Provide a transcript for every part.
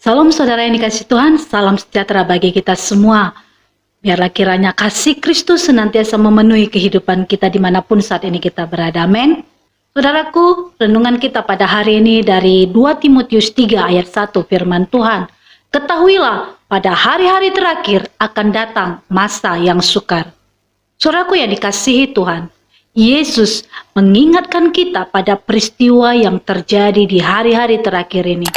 Salam saudara yang dikasihi Tuhan, salam sejahtera bagi kita semua. Biarlah kiranya kasih Kristus senantiasa memenuhi kehidupan kita dimanapun saat ini kita berada. Amin. Saudaraku, renungan kita pada hari ini dari 2 Timotius 3 ayat 1 firman Tuhan. Ketahuilah, pada hari-hari terakhir akan datang masa yang sukar. Saudaraku yang dikasihi Tuhan, Yesus mengingatkan kita pada peristiwa yang terjadi di hari-hari terakhir ini.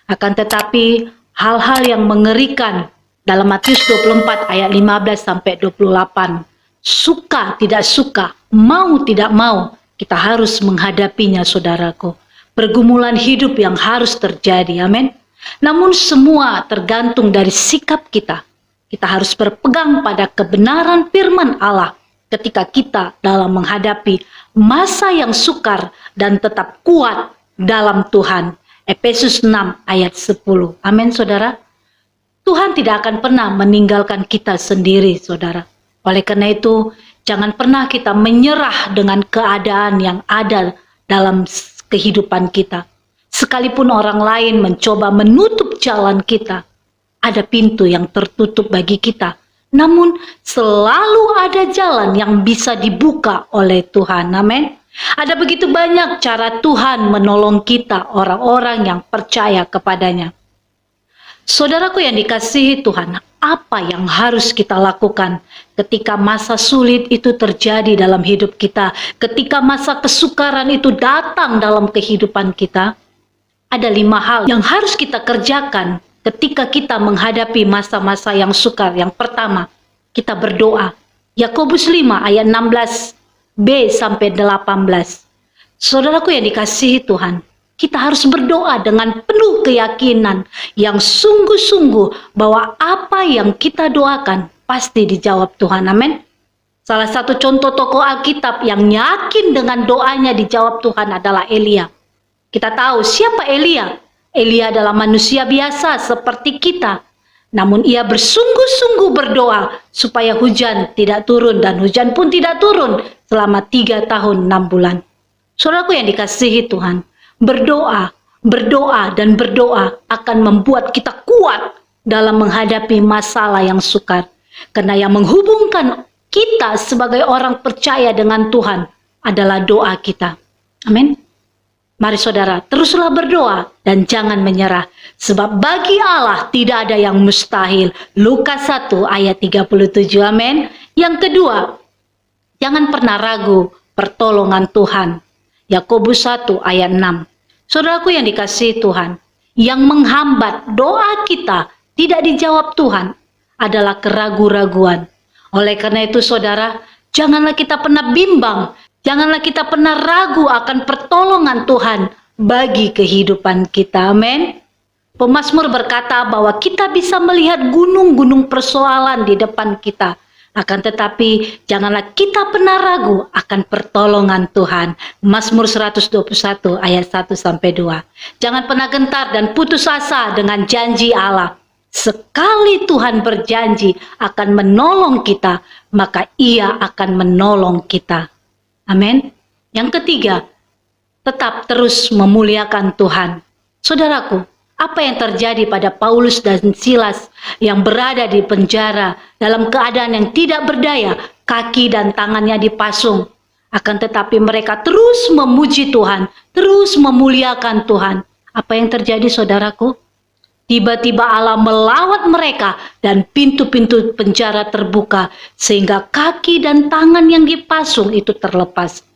Akan tetapi hal-hal yang mengerikan dalam Matius 24 ayat 15 sampai 28. Suka tidak suka, mau tidak mau, kita harus menghadapinya saudaraku. Pergumulan hidup yang harus terjadi, amin. Namun semua tergantung dari sikap kita. Kita harus berpegang pada kebenaran firman Allah ketika kita dalam menghadapi masa yang sukar dan tetap kuat dalam Tuhan. Efesus 6 ayat 10. Amin saudara. Tuhan tidak akan pernah meninggalkan kita sendiri saudara. Oleh karena itu jangan pernah kita menyerah dengan keadaan yang ada dalam kehidupan kita. Sekalipun orang lain mencoba menutup jalan kita, ada pintu yang tertutup bagi kita. Namun selalu ada jalan yang bisa dibuka oleh Tuhan. Amin. Ada begitu banyak cara Tuhan menolong kita, orang-orang yang percaya kepadanya. Saudaraku yang dikasihi Tuhan, apa yang harus kita lakukan ketika masa sulit itu terjadi dalam hidup kita, ketika masa kesukaran itu datang dalam kehidupan kita? Ada 5 hal yang harus kita kerjakan ketika kita menghadapi masa-masa yang sukar. Yang pertama, kita berdoa. Yakobus 5 ayat 16b sampai 18. Saudaraku yang dikasihi Tuhan, kita harus berdoa dengan penuh keyakinan yang sungguh-sungguh bahwa apa yang kita doakan pasti dijawab Tuhan. Amin. Salah satu contoh tokoh Alkitab yang yakin dengan doanya dijawab Tuhan adalah Elia. Kita tahu siapa Elia. Elia adalah manusia biasa seperti kita. Namun ia bersungguh-sungguh berdoa supaya hujan tidak turun, dan hujan pun tidak turun selama 3 tahun 6 bulan. Saudaraku yang dikasihi Tuhan, berdoa dan berdoa akan membuat kita kuat dalam menghadapi masalah yang sukar. Karena yang menghubungkan kita sebagai orang percaya dengan Tuhan adalah doa kita. Amin. Mari saudara, teruslah berdoa dan jangan menyerah. Sebab bagi Allah tidak ada yang mustahil. Lukas 1 ayat 37, amin. Yang kedua, jangan pernah ragu pertolongan Tuhan. Yakobus 1 ayat 6. Saudaraku yang dikasihi Tuhan, yang menghambat doa kita tidak dijawab Tuhan adalah keraguan-raguan. Oleh karena itu saudara, janganlah kita pernah bimbang. Janganlah kita pernah ragu akan pertolongan Tuhan bagi kehidupan kita. Amin. Pemazmur berkata bahwa kita bisa melihat gunung-gunung persoalan di depan kita. Akan tetapi janganlah kita pernah ragu akan pertolongan Tuhan. Mazmur 121 ayat 1 sampai 2. Jangan pernah gentar dan putus asa dengan janji Allah. Sekali Tuhan berjanji akan menolong kita, maka Ia akan menolong kita. Amin. Yang ketiga, tetap terus memuliakan Tuhan. Saudaraku, apa yang terjadi pada Paulus dan Silas yang berada di penjara dalam keadaan yang tidak berdaya, kaki dan tangannya dipasung. Akan tetapi mereka terus memuji Tuhan, terus memuliakan Tuhan. Apa yang terjadi saudaraku? Tiba-tiba Allah melawat mereka dan pintu-pintu penjara terbuka sehingga kaki dan tangan yang dipasung itu terlepas.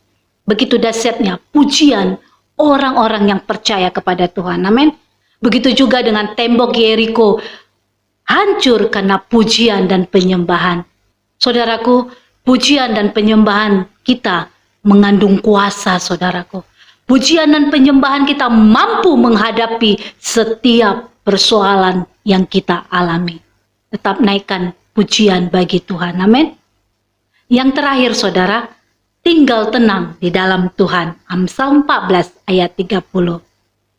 Begitu dahsyatnya pujian orang-orang yang percaya kepada Tuhan. Amin. Begitu juga dengan tembok Yeriko hancur karena pujian dan penyembahan. Saudaraku, pujian dan penyembahan kita mengandung kuasa saudaraku. Pujian dan penyembahan kita mampu menghadapi setiap persoalan yang kita alami. Tetap naikkan pujian bagi Tuhan. Amin. Yang terakhir saudara, tinggal tenang di dalam Tuhan. Amsal 14 ayat 30.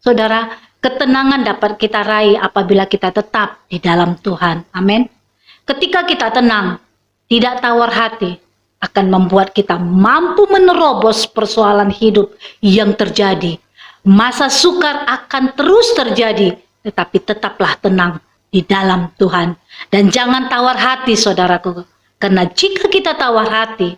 Saudara, ketenangan dapat kita raih apabila kita tetap di dalam Tuhan. Amin. Ketika kita tenang, tidak tawar hati, akan membuat kita mampu menerobos persoalan hidup yang terjadi. Masa sukar akan terus terjadi, tetapi tetaplah tenang di dalam Tuhan. Dan jangan tawar hati saudaraku, karena jika kita tawar hati,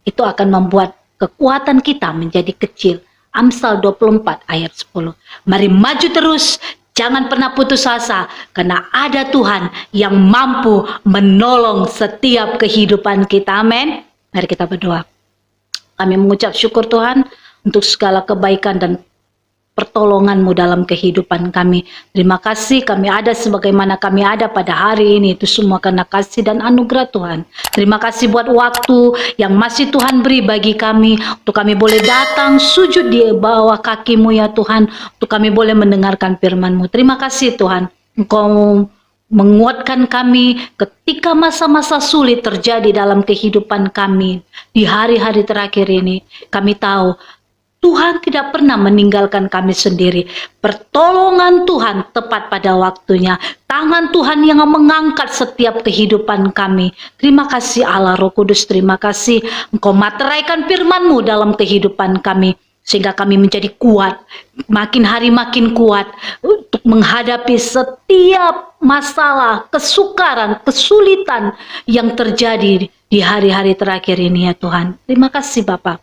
itu akan membuat kekuatan kita menjadi kecil. Amsal 24 ayat 10. Mari maju terus, jangan pernah putus asa, karena ada Tuhan yang mampu menolong setiap kehidupan kita. Amin. Mari kita berdoa. Kami mengucap syukur Tuhan untuk segala kebaikan dan pertolongan-Mu dalam kehidupan kami. Terima kasih kami ada sebagaimana kami ada pada hari ini. Itu semua karena kasih dan anugerah Tuhan. Terima kasih buat waktu yang masih Tuhan beri bagi kami, untuk kami boleh datang sujud di bawah kaki-Mu ya Tuhan, untuk kami boleh mendengarkan firman-Mu. Terima kasih Tuhan, Engkau menguatkan kami ketika masa-masa sulit terjadi dalam kehidupan kami. Di hari-hari terakhir ini kami tahu Tuhan tidak pernah meninggalkan kami sendiri. Pertolongan Tuhan tepat pada waktunya. Tangan Tuhan yang mengangkat setiap kehidupan kami. Terima kasih Allah Roh Kudus. Terima kasih Engkau materaikan firman-Mu dalam kehidupan kami, sehingga kami menjadi kuat, makin hari makin kuat untuk menghadapi setiap masalah, kesukaran, kesulitan yang terjadi di hari-hari terakhir ini ya Tuhan. Terima kasih Bapak.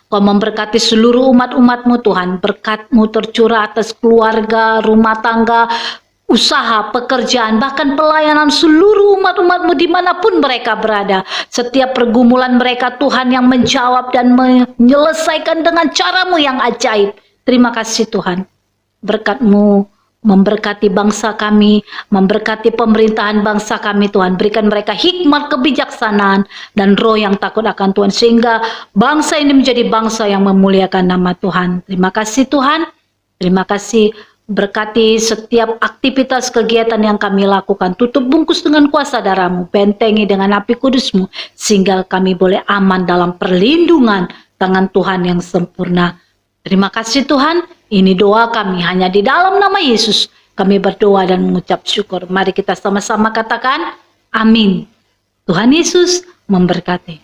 Kau memberkati seluruh umat-umat-Mu Tuhan. Berkat-Mu tercurah atas keluarga, rumah tangga, usaha, pekerjaan, bahkan pelayanan seluruh umat-umat-Mu dimanapun mereka berada. Setiap pergumulan mereka Tuhan yang menjawab dan menyelesaikan dengan cara-Mu yang ajaib. Terima kasih Tuhan. Berkat-Mu memberkati bangsa kami, memberkati pemerintahan bangsa kami Tuhan. Berikan mereka hikmat, kebijaksanaan, dan roh yang takut akan Tuhan, sehingga bangsa ini menjadi bangsa yang memuliakan nama Tuhan. Terima kasih Tuhan. Terima kasih. Berkati setiap aktivitas kegiatan yang kami lakukan. Tutup bungkus dengan kuasa darah-Mu, bentengi dengan api kudus-Mu, sehingga kami boleh aman dalam perlindungan tangan Tuhan yang sempurna. Terima kasih Tuhan. Ini doa kami, hanya di dalam nama Yesus kami berdoa dan mengucap syukur. Mari kita sama-sama katakan amin. Tuhan Yesus memberkati.